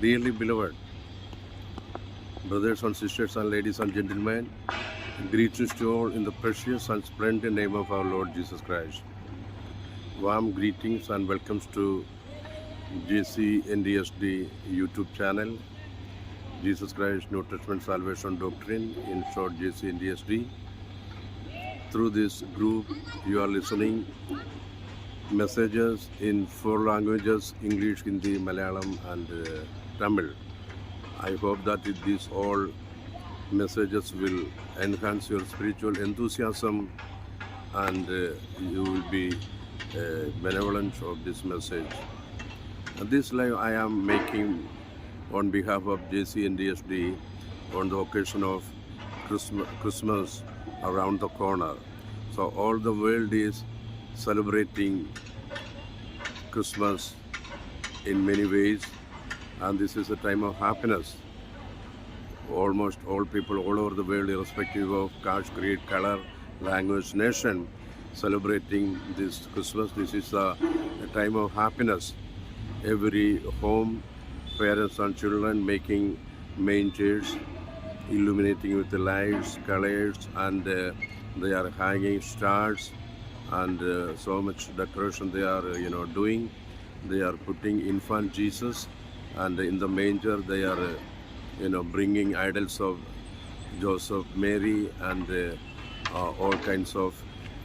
Dearly beloved brothers and sisters and ladies and gentlemen, greetings to all in the precious and splendid name of our Lord Jesus Christ. Warm greetings and welcomes to JCNDSD YouTube channel, Jesus Christ New Testament Salvation Doctrine, in short JCNDSD. Through this group, you are listening messages in 4 languages: English, Hindi, Malayalam, and Tamil. I hope that these all messages will enhance your spiritual enthusiasm and you will be benevolent of this message. This live I am making on behalf of JCNDSD on the occasion of Christmas around the corner. So all the world is celebrating Christmas in many ways, and this is a time of happiness. Almost all people all over the world, irrespective of caste, creed, color, language, nation, celebrating this Christmas. This is a time of happiness. Every home, parents and children making main chairs, illuminating with the lights, colors, and they are hanging stars, and so much decoration they are doing. They are putting infant Jesus, and in the manger they are bringing idols of Joseph, Mary, and all kinds of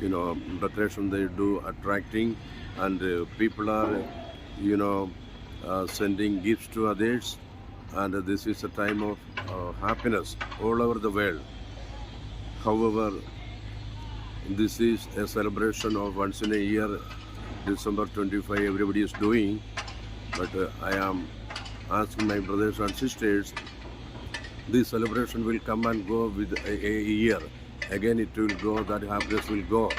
decoration they do, attracting, and people are sending gifts to others, and this is a time of happiness all over the world. However, this is a celebration of once in a year, December 25, everybody is doing, but I am asking my brothers and sisters, this celebration will come and go with a year. Again it will go, that happiness will go.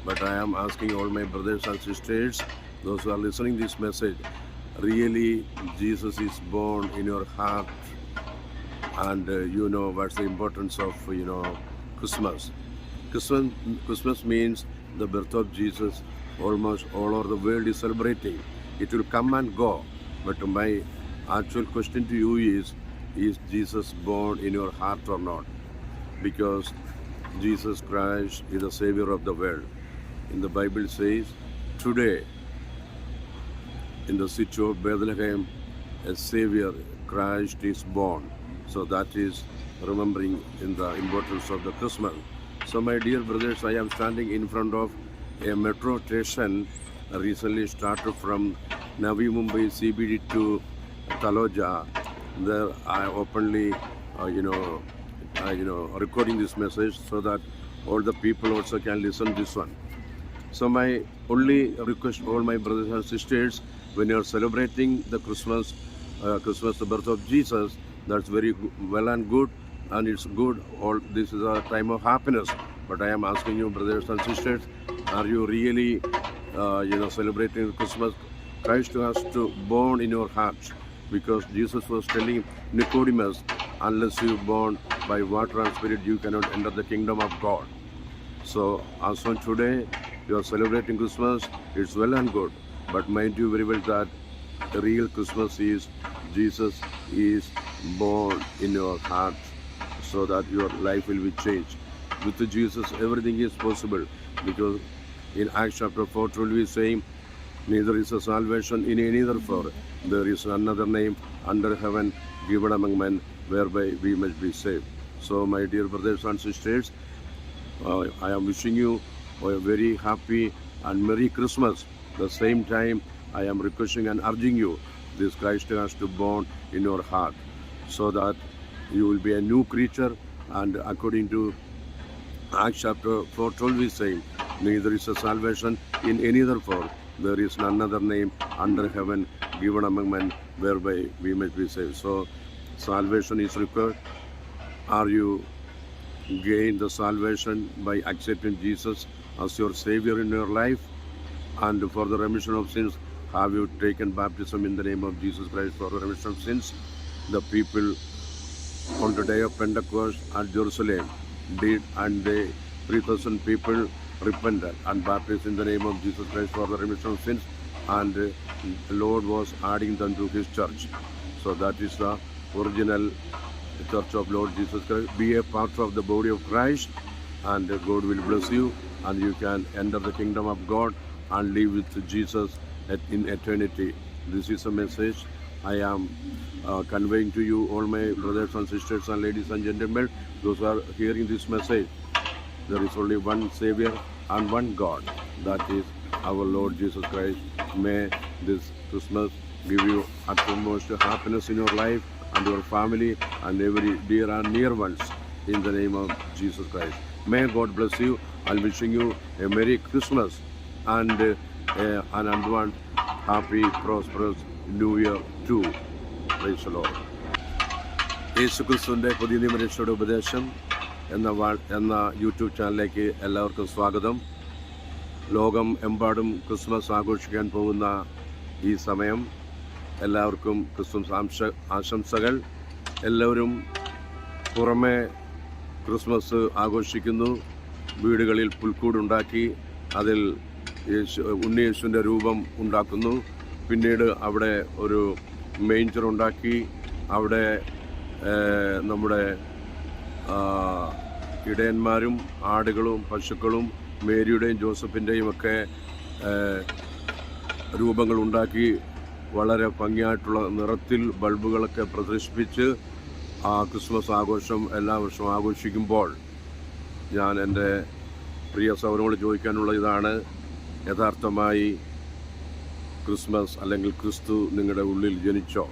But I am asking all my brothers and sisters, those who are listening this message, really Jesus is born in your heart, and you know what's the importance of Christmas. Christmas means the birth of Jesus. Almost all over the world is celebrating. It will come and go. But my actual question to you is Jesus born in your heart or not? Because Jesus Christ is the Savior of the world. In the Bible says, today in the city of Bethlehem, a Savior, Christ, is born. So that is remembering in the importance of the Christmas. So my dear brothers, I am standing in front of a metro station recently started from Navi Mumbai CBD to Taloja. There I openly recording this message so that all the people also can listen this one. So my only request, all my brothers and sisters, when you are celebrating the Christmas, the birth of Jesus, that's very well and good, and it's good. All this is a time of happiness. But I am asking you, brothers and sisters, are you really celebrating Christmas? Christ has to born in your hearts, because Jesus was telling Nicodemus, unless you born by water and spirit, you cannot enter the kingdom of God. So as on today you are celebrating Christmas, it's well and good, but mind you very well that the real Christmas is Jesus is born in your heart, so that your life will be changed. With Jesus everything is possible, because in Acts chapter 4:12 we say, neither is a salvation in any other, for there is another name under heaven given among men whereby we must be saved. So my dear brothers and sisters, I am wishing you a very happy and Merry Christmas. At the same time, I am requesting and urging you, this Christ has to born in your heart, so that you will be a new creature. And according to Acts chapter 4:12 we say, neither is a salvation in any other, for there is none other name under heaven given among men whereby we might be saved. So salvation is required. Are you gain the salvation by accepting Jesus as your Savior in your life? And for the remission of sins, have you taken baptism in the name of Jesus Christ for the remission of sins? The people on the day of Pentecost at Jerusalem did, and 3,000 people repented and baptized in the name of Jesus Christ for the remission of sins, and the Lord was adding them to His church. So that is the original Church of Lord Jesus Christ. Be a part of the body of Christ, and God will bless you, and you can enter the kingdom of God and live with Jesus in eternity. This is a message I am conveying to you, all my brothers and sisters and ladies and gentlemen, those who are hearing this message. There is only one Savior and one God, that is our Lord Jesus Christ. May this Christmas give you utmost happiness in your life and your family and every dear and near ones, in the name of Jesus Christ. May God bless you. I'm wishing you a Merry Christmas and an advance happy, prosperous New Year too. Praise the Lord. യേശുക്രിസ്തുവിൻ്റെ പുതിയ നിയമരക്ഷയുടെ ഉപദേശം എന്ന YouTube ചാനലിലേക്ക് എല്ലാവർക്കും സ്വാഗതം. ലോകം എമ്പാടും Christmas ആഘോഷിക്കാൻ പോകുന്ന ഈ സമയം എല്ലാവർക്കും ക്രിസ്മസ് ആശംസകൾ. എല്ലാവരും പുറമെ ക്രിസ്മസ് ആഘോഷിക്കുന്നു. വീടുകളിൽ പുൽക്കൂടുണ്ടാക്കി അതിൽ ഉണ്ണിയേശുവിൻ്റെ രൂപം ഉണ്ടാക്കുന്നു. പിന്നീട് അവിടെ ഒരു മെയിഞ്ചർ ഉണ്ടാക്കി അവിടെ നമ്മുടെ ഇടയന്മാരും ആടുകളും പശുക്കളും മേരിയുടെയും ജോസഫിൻ്റെയും ഒക്കെ രൂപങ്ങൾ ഉണ്ടാക്കി വളരെ ഭംഗിയായിട്ടുള്ള നിറത്തിൽ ബൾബുകളൊക്കെ പ്രദർശിപ്പിച്ച് ആ ക്രിസ്മസ് ആഘോഷം എല്ലാ വർഷവും ആഘോഷിക്കുമ്പോൾ ഞാൻ എൻ്റെ പ്രിയ സൗരങ്ങളോട് ചോദിക്കാനുള്ള ഇതാണ്: യഥാർത്ഥമായി ക്രിസ്മസ് അല്ലെങ്കിൽ ക്രിസ്തു നിങ്ങളുടെ ഉള്ളിൽ ജനിച്ചോ?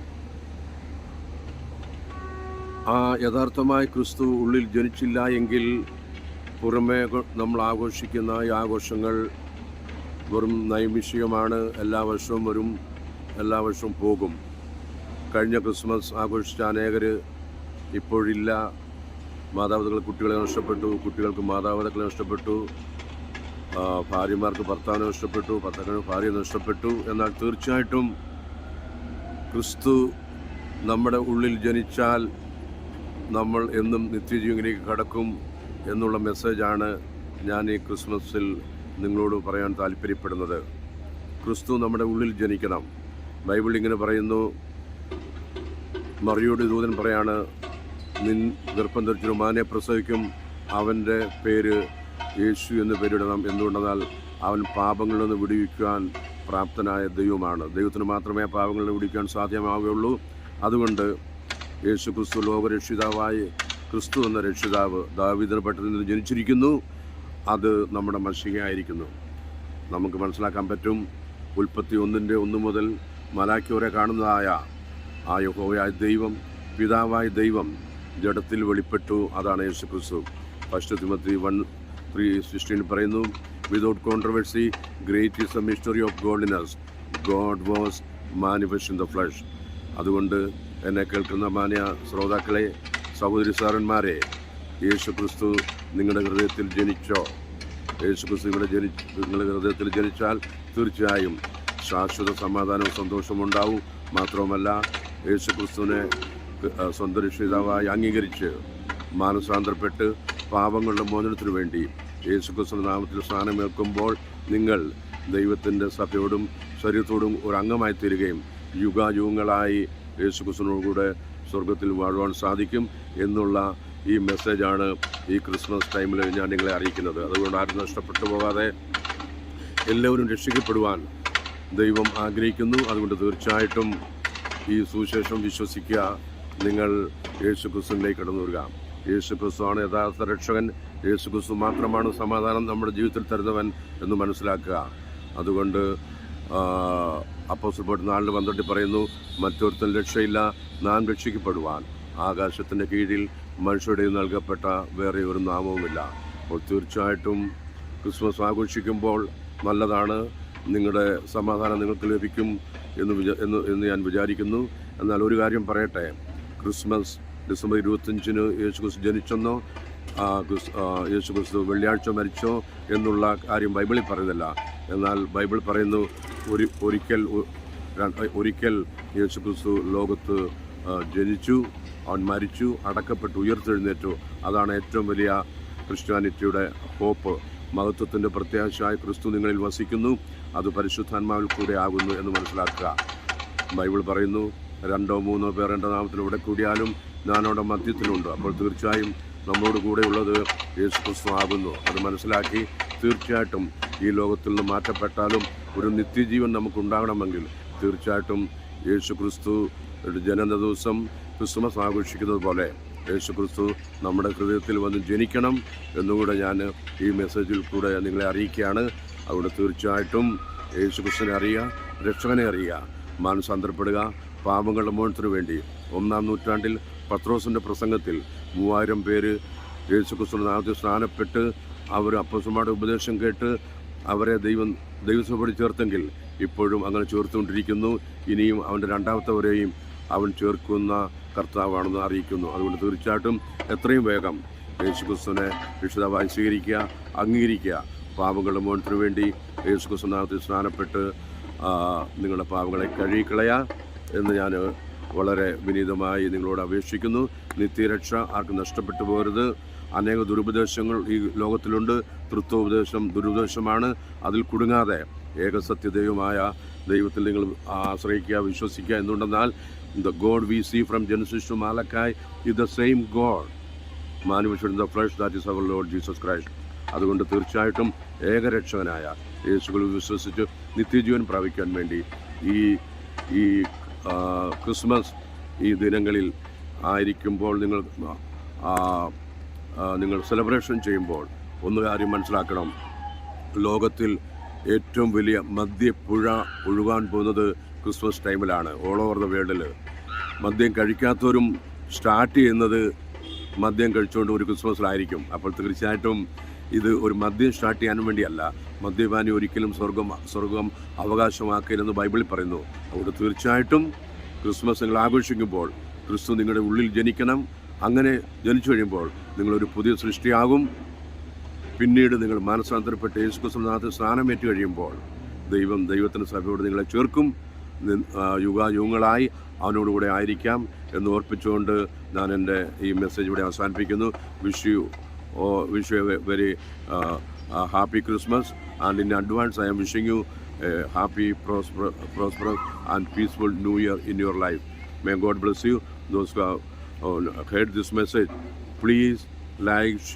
ആ യഥാർത്ഥമായി ക്രിസ്തു ഉള്ളിൽ ജനിച്ചില്ല എങ്കിൽ പുറമേ നമ്മൾ ആഘോഷിക്കുന്ന ഈ ആഘോഷങ്ങൾ വെറും നൈമിഷികമാണ്. എല്ലാ വർഷവും വരും, എല്ലാ വർഷവും പോകും. കഴിഞ്ഞ ക്രിസ്മസ് ആഘോഷിച്ച അനേകർ ഇപ്പോഴില്ല. മാതാപിതാക്കൾ കുട്ടികളെ നഷ്ടപ്പെട്ടു, കുട്ടികൾക്ക് മാതാപിതാക്കളെ നഷ്ടപ്പെട്ടു, ഭാര്യമാർക്ക് ഭർത്താവിനെ നഷ്ടപ്പെട്ടു, ഭർത്താവിന് ഭാര്യയെ നഷ്ടപ്പെട്ടു. എന്നാൽ തീർച്ചയായിട്ടും ക്രിസ്തു നമ്മുടെ ഉള്ളിൽ ജനിച്ചാൽ നമ്മൾ എന്നും നിത്യജീവനിലേക്ക് കടക്കും എന്നുള്ള മെസ്സേജാണ് ഞാൻ ഈ ക്രിസ്മസിൽ നിങ്ങളോട് പറയാൻ താല്പര്യപ്പെടുന്നത്. ക്രിസ്തു നമ്മുടെ ഉള്ളിൽ ജനിക്കണം. ബൈബിൾ ഇങ്ങനെ പറയുന്നു, മറിയോട് ദൂതൻ പറയാണ്, നിൻ ഗർഭം ധരിച്ചൊരു മാനെ പ്രസവിക്കും, അവൻ്റെ പേര് യേശു എന്ന് പേരിടണം. എന്തുകൊണ്ടെന്നാൽ അവൻ പാപങ്ങളിൽ നിന്ന് വിടുവിക്കുവാൻ പ്രാപ്തനായ ദൈവമാണ്. ദൈവത്തിന് മാത്രമേ പാപങ്ങളിൽ നിന്ന് വിടുവിക്കാൻ സാധ്യമാവുകയുള്ളൂ. അതുകൊണ്ട് യേശു ക്രിസ്തു ലോകരക്ഷിതാവായി ക്രിസ്തു എന്ന രക്ഷിതാവ് ദാവീദിന്റെ പട്ടണത്തിൽ നിന്ന് ജനിച്ചിരിക്കുന്നു. അത് നമ്മുടെ മശിഹയായിരിക്കുന്നു. നമുക്ക് മനസ്സിലാക്കാൻ പറ്റും. ഉൽപ്പത്തി 1:1 മുതൽ മലാക്കി വരെ കാണുന്നതായ ആ യഹോവയായ ദൈവം, പിതാവായ ദൈവം ജഡത്തിൽ വെളിപ്പെട്ടു. അതാണ് യേശു ക്രിസ്തു. 1 തിമോത്തി 1:3-16 പറയുന്നു, without controversy great is the mystery of godliness, God was manifest in the flush. അതുകൊണ്ട് എന്നെ കേൾക്കുന്ന മാന്യ ശ്രോതാക്കളെ, സഹോദരി സാറന്മാരെ, യേശു ക്രിസ്തു നിങ്ങളുടെ ഹൃദയത്തിൽ ജനിച്ചോ? യേശു ക്രിസ്തു നിങ്ങളുടെ ഹൃദയത്തിൽ ജനിച്ചാൽ തീർച്ചയായും ശാശ്വത സമാധാനവും സന്തോഷവും ഉണ്ടാവും. മാത്രവുമല്ല, യേശു ക്രിസ്തുവിനെ സ്വന്തം രക്ഷിതാവായി അംഗീകരിച്ച് മാനസാന്തരപ്പെട്ട് പാപങ്ങളുടെ മോചനത്തിനു വേണ്ടി യേശു ക്രിസ്തുവിന്റെ നാമത്തിൽ സ്നാനമേൽക്കുമ്പോൾ നിങ്ങൾ ദൈവത്തിൻ്റെ സഭയോടും ശരീരത്തോടും ഒരു അംഗമായി തീരുകയും യുഗായുഗങ്ങളായി യേശു ക്രിസ്തുവിനോടുകൂടെ സ്വർഗത്തിൽ വാഴുവാൻ സാധിക്കും എന്നുള്ള ഈ മെസ്സേജാണ് ഈ ക്രിസ്മസ് ടൈമിൽ ഞാൻ നിങ്ങളെ അറിയിക്കുന്നത്. അതുകൊണ്ട് ആരും നഷ്ടപ്പെട്ടു പോകാതെ എല്ലാവരും രക്ഷിക്കപ്പെടുവാൻ ദൈവം ആഗ്രഹിക്കുന്നു. അതുകൊണ്ട് തീർച്ചയായിട്ടും ഈ സുവിശേഷം വിശ്വസിക്കുക. നിങ്ങൾ യേശു ക്രിസ്തുവിലേക്ക് കടന്നു വരിക. യേശു ക്രിസ്തുവാണ് യഥാർത്ഥ രക്ഷകൻ. യേശു ക്രിസ്തു മാത്രമാണ് സമാധാനം നമ്മുടെ ജീവിതത്തിൽ തരുന്നവൻ എന്ന് മനസ്സിലാക്കുക. അതുകൊണ്ട് അപ്പോസ്തലൻ 4:12 പറയുന്നു, മറ്റൊരുത്തൻ രക്ഷയില്ല, നാം രക്ഷിക്കപ്പെടുവാൻ ആകാശത്തിൻ്റെ കീഴിൽ മനുഷ്യരുടെ നൽകപ്പെട്ട വേറെ ഒരു നാമവുമില്ല. അപ്പോൾ തീർച്ചയായിട്ടും ക്രിസ്മസ് ആഘോഷിക്കുമ്പോൾ നല്ലതാണ്. നിങ്ങളുടെ സമാധാനം നിങ്ങൾക്ക് ലഭിക്കും എന്ന് ഞാൻ വിചാരിക്കുന്നു. എന്നാൽ ഒരു കാര്യം പറയട്ടെ, ക്രിസ്മസ് ഡിസംബർ 25 യേശു ക്രിസ്തു ജനിച്ചെന്നോ യേശു ക്രിസ്തു വെള്ളിയാഴ്ച മരിച്ചോ എന്നുള്ള കാര്യം ബൈബിളിൽ പറയുന്നില്ല. എന്നാൽ ബൈബിൾ പറയുന്നു, ഒരിക്കൽ യേശു ക്രിസ്തു ലോകത്ത് ജനിച്ചു, അവൻ മരിച്ചു, അടക്കപ്പെട്ടു, ഉയർത്തെഴുന്നേറ്റു. അതാണ് ഏറ്റവും വലിയ ക്രിസ്ത്യാനിറ്റിയുടെ ഹോപ്പ്. മഹത്വത്തിൻ്റെ പ്രത്യാശയായ ക്രിസ്തു നിങ്ങളിൽ വസിക്കുന്നു. അത് പരിശുദ്ധാത്മാവിൽ കൂടെ ആകുന്നു എന്ന് മനസ്സിലാക്കുക. ബൈബിൾ പറയുന്നു, 2 3 പേർ എൻ്റെ നാമത്തിൽ ഇവിടെ കൂടിയാലും ഞാൻ അവിടെ മധ്യത്തിലുണ്ട്. അപ്പോൾ തീർച്ചയായും നമ്മളോട് കൂടെയുള്ളത് യേശു ക്രിസ്തു ആകുന്നു. അത് മനസ്സിലാക്കി തീർച്ചയായിട്ടും ഈ ലോകത്തിൽ നിന്ന് മാറ്റപ്പെട്ടാലും ഒരു നിത്യജീവൻ നമുക്കുണ്ടാകണമെങ്കിൽ തീർച്ചയായിട്ടും യേശു ക്രിസ്തു ജനന ദിവസം ക്രിസ്മസ് ആഘോഷിക്കുന്നത് പോലെ യേശു ക്രിസ്തു നമ്മുടെ ഹൃദയത്തിൽ വന്ന് ജനിക്കണം എന്നുകൂടെ ഞാൻ ഈ മെസ്സേജിൽ കൂടെ നിങ്ങളെ അറിയിക്കുകയാണ്. അതുകൊണ്ട് തീർച്ചയായിട്ടും യേശു ക്രിസ്തുവിനെ അറിയുക, രക്ഷകനെ അറിയുക, മാനസാന്തരപ്പെടുക, പാപങ്ങളുടെ മോചനത്തിനു വേണ്ടി. 1-ാം നൂറ്റാണ്ടിൽ പത്രോസിൻ്റെ പ്രസംഗത്തിൽ 3000 പേര് യേശു ക്രിസ്തുവിന്റെ നാമത്തിൽ സ്നാനപ്പെട്ട് അവർ അപ്പോസ്തലന്മാരുടെ ഉപദേശം കേട്ട് അവരെ ദൈവസഭയോട് ചേർത്തെങ്കിൽ ഇപ്പോഴും അങ്ങനെ ചേർത്തുകൊണ്ടിരിക്കുന്നു. ഇനിയും അവൻ്റെ രണ്ടാമത്തെവരെയും അവൻ ചേർക്കുന്ന കർത്താവാണെന്ന് അറിയിക്കുന്നു. അതുകൊണ്ട് തീർച്ചയായിട്ടും എത്രയും വേഗം യേശു ക്രിസ്തുവിനെ രക്ഷിതാവായി സ്വീകരിക്കുക, അംഗീകരിക്കുക. പാപങ്ങളുടെ മോചനത്തിനു വേണ്ടി യേശു ക്രിസ്തുവിന്റെ നാമത്തിൽ സ്നാനപ്പെട്ട് നിങ്ങളുടെ പാപങ്ങളെ കഴുകിക്കളയുക എന്ന് ഞാൻ വളരെ വിനീതമായി നിങ്ങളോട് അപേക്ഷിക്കുന്നു. നിത്യരക്ഷ ആർക്കും നഷ്ടപ്പെട്ടു പോകരുത്. അനേക ദുരുപദേശങ്ങൾ ഈ ലോകത്തിലുണ്ട്. തൃത്വോപദേശം ദുരുപദേശമാണ്. അതിൽ കുടുങ്ങാതെ ഏകസത്യദൈവമായ ദൈവത്തിൽ നിങ്ങൾ ആശ്രയിക്കുക, വിശ്വസിക്കുക. എന്തുകൊണ്ടെന്നാൽ the God we see from Genesis to Malachi is the same God manifested in the flesh, that is our Lord Jesus Christ. അതുകൊണ്ട് തീർച്ചയായിട്ടും ഏകരക്ഷകനായ യേശുവിൽ വിശ്വസിച്ച് നിത്യജീവൻ പ്രാപിക്കാൻ വേണ്ടി ഈ ക്രിസ്മസ് ഈ ദിനങ്ങളിൽ ആയിരിക്കുമ്പോൾ നിങ്ങൾ സെലിബ്രേഷൻ ചെയ്യുമ്പോൾ ഒന്ന് കാര്യം മനസ്സിലാക്കണം. ലോകത്തിൽ ഏറ്റവും വലിയ മദ്യപ്പുഴ ഒഴുകാൻ പോകുന്നത് ക്രിസ്മസ് ടൈമിലാണ്. ഓൾ ഓവർ ദ വേൾഡിൽ മദ്യം കഴിക്കാത്തവരും സ്റ്റാർട്ട് ചെയ്യുന്നത് മദ്യം കഴിച്ചുകൊണ്ട് ഒരു ക്രിസ്മസിലായിരിക്കും. അപ്പോൾ തീർച്ചയായിട്ടും ഇത് ഒരു മദ്യം സ്റ്റാർട്ട് ചെയ്യാനും വേണ്ടിയല്ല. മദ്യപാനി ഒരിക്കലും സ്വർഗം അവകാശമാക്കരുതെന്ന് ബൈബിളിൽ പറയുന്നു. അതുകൊണ്ട് തീർച്ചയായിട്ടും ക്രിസ്മസ് നിങ്ങൾ ആഘോഷിക്കുമ്പോൾ ക്രിസ്തു നിങ്ങളുടെ ഉള്ളിൽ ജനിക്കണം. അങ്ങനെ ജനിച്ചു കഴിയുമ്പോൾ നിങ്ങളൊരു പുതിയ സൃഷ്ടിയാകും. പിന്നീട് നിങ്ങൾ മാനസാന്തരപ്പെട്ട് യേശു ക്രിസ്തുവിനകത്ത് സ്നാനമേറ്റ് കഴിയുമ്പോൾ ദൈവത്തിൻ്റെ സഭയോട് നിങ്ങളെ ചേർക്കും. യുഗായുഗങ്ങളായി അവനോടുകൂടെ ആയിരിക്കാം എന്ന് ഓർപ്പിച്ചുകൊണ്ട് ഞാൻ എൻ്റെ ഈ മെസ്സേജ് ഇവിടെ അവസാനിപ്പിക്കുന്നു. Wish you A very happy Christmas, and in advance I am wishing you a happy, prosperous and peaceful New Year in your life. May God bless you. Those who have heard this message, please like, share.